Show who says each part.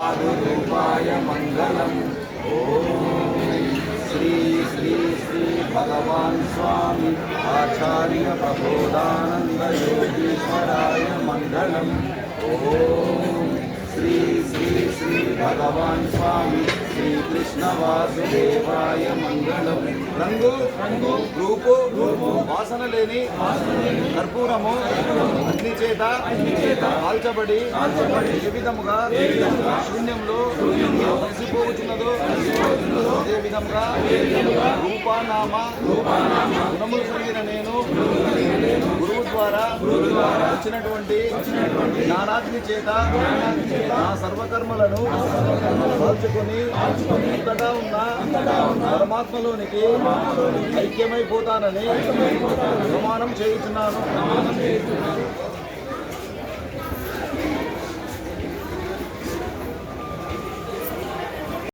Speaker 1: रूपाय मंगलम। ओम श्री श्री श्री भगवान स्वामी आचार्य प्रबोधानंद योगीश्वराय मंगलम। ओम श्री श्री श्री भगवान स्वामी श्री कृष्ण वासुदेवाय मंगलम। రంగు రూపు వాసన లేని కర్పూరము అగ్ని చేత కాల్చబడి ఏ విధముగా శూన్యంలో కలిసిపోతున్నదో అదే విధంగా రూపానామ గుణములు కలిగిన నేను గురువు ద్వారా వచ్చినటువంటి జ్ఞానాగ్ని చేత నా సర్వకర్మలను కాల్చుకొని అంతటా ఉన్న పరమాత్మలోనికి ఐక్యమైపోతానని ప్రమాణం చేయుచున్నాను.